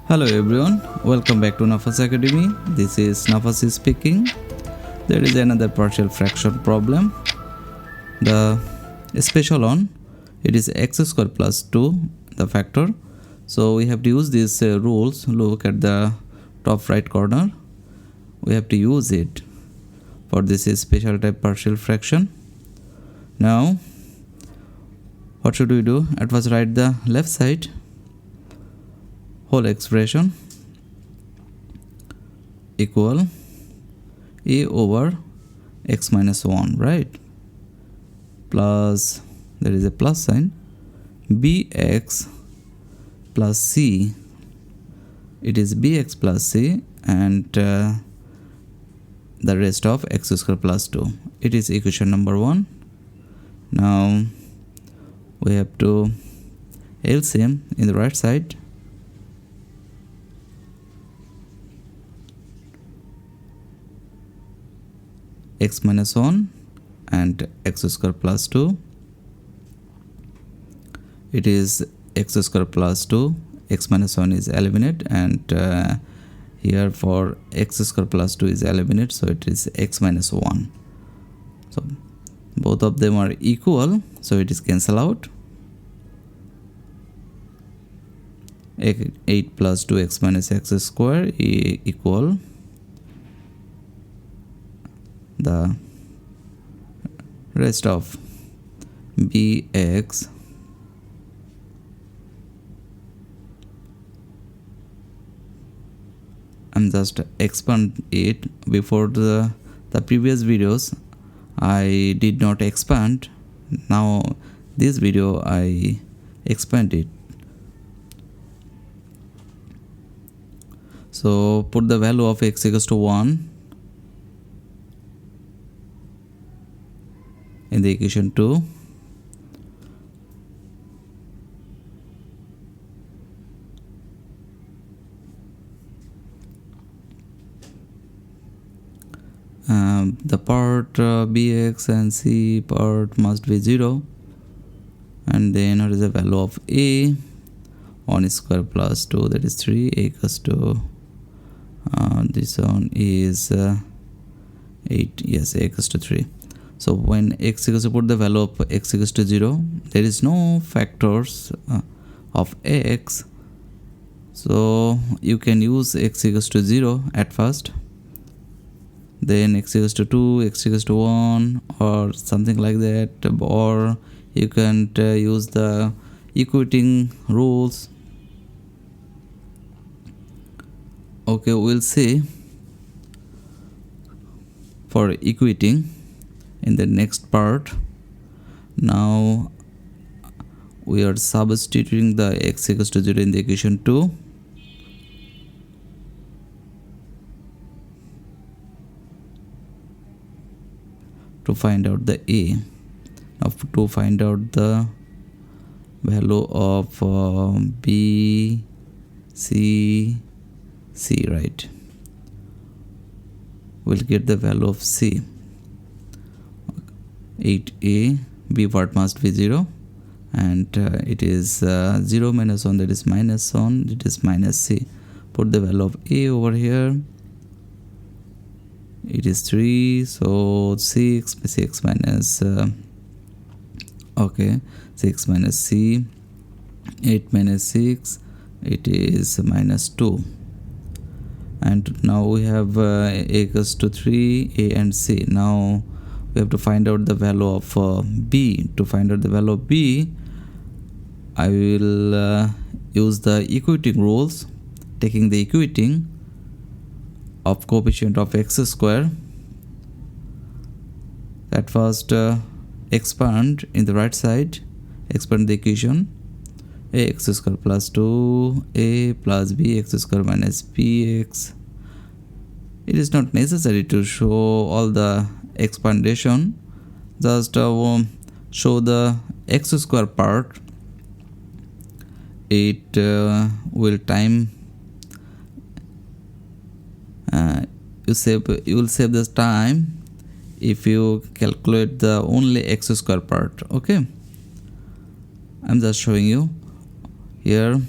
Hello everyone, welcome back to Nafas Academy. This is Nafas speaking. There is another partial fraction problem. The special one, it is x square plus 2, the factor. So we have to use these rules. Look at the top right corner. We have to use it for this special type partial fraction. Now, what should we do? At first write the left side. Whole expression equal a over x minus 1, right? Plus, there is a plus sign, bx plus c. It is bx plus c and the rest of x square plus 2. It is equation number 1. Now we have to LCM in the right side. X minus 1 and x square plus 2. It is x square plus 2, x minus 1 is eliminated, and here for x square plus 2 is eliminated, so it is x minus 1. So both of them are equal, so it is cancel out. 8 plus 2x minus x square equal the rest of bx I'm just expand it. Before the previous videos I did not expand. Now this video I expand it. So put the value of x equals to 1 in the equation 2. The part bx and c part must be 0, and then what is the value of a? 1 square plus 2, that is 3. A equals to this one is 8. Yes, a equals to 3. So when x equals to, put the value of x equals to 0, there is no factors of x, so you can use x equals to 0 at first, then x equals to 2, x equals to 1, or something like that, or you can use the equating rules. Okay, we'll see for equating in the next part. Now we are substituting the x equals to 0 in the equation 2. To find out the a. Now to find out the value of b, c, c, right? We'll get the value of c. 8a, b part must be 0, and it is 0 minus 1, that is minus 1, it is minus c. Put the value of a over here. It is 3, so 6 minus 6 minus c, 8 minus 6, it is minus 2. And now we have a equals to 3, a and c. Now we have to find out the value of b. To find out the value of b, I will use the equating rules, taking the equating of coefficient of x square. At first expand in the right side, expand the equation. A x square plus 2, a plus b x square minus bx. It is not necessary to show all the expandation, just show the x square part. It will time, you will save this time if you calculate the only x square part. Okay, I'm just showing you here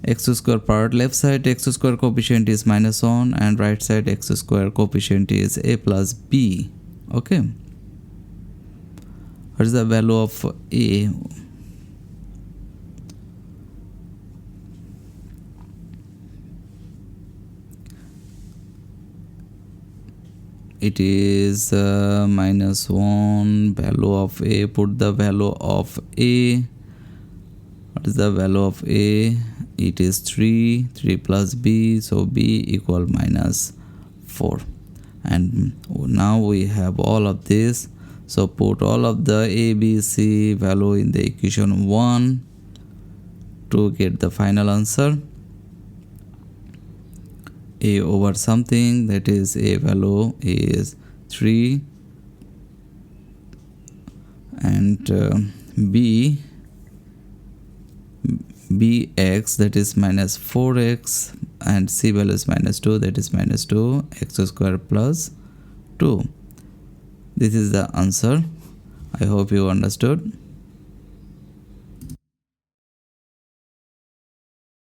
x square part, left side x square coefficient is -1 and right side x square coefficient is a plus b. Okay, what is the value of a? It is -1. Value of a, put the value of a. What is the value of a? It is 3 plus b, so b equal -4. And now we have all of this, so put all of the a, b, c value in the equation 1 to get the final answer. A over something, that is a value is 3 and b bx, that is -4x, and c value is -2, that is -2 x square plus 2. This is the answer. I hope you understood.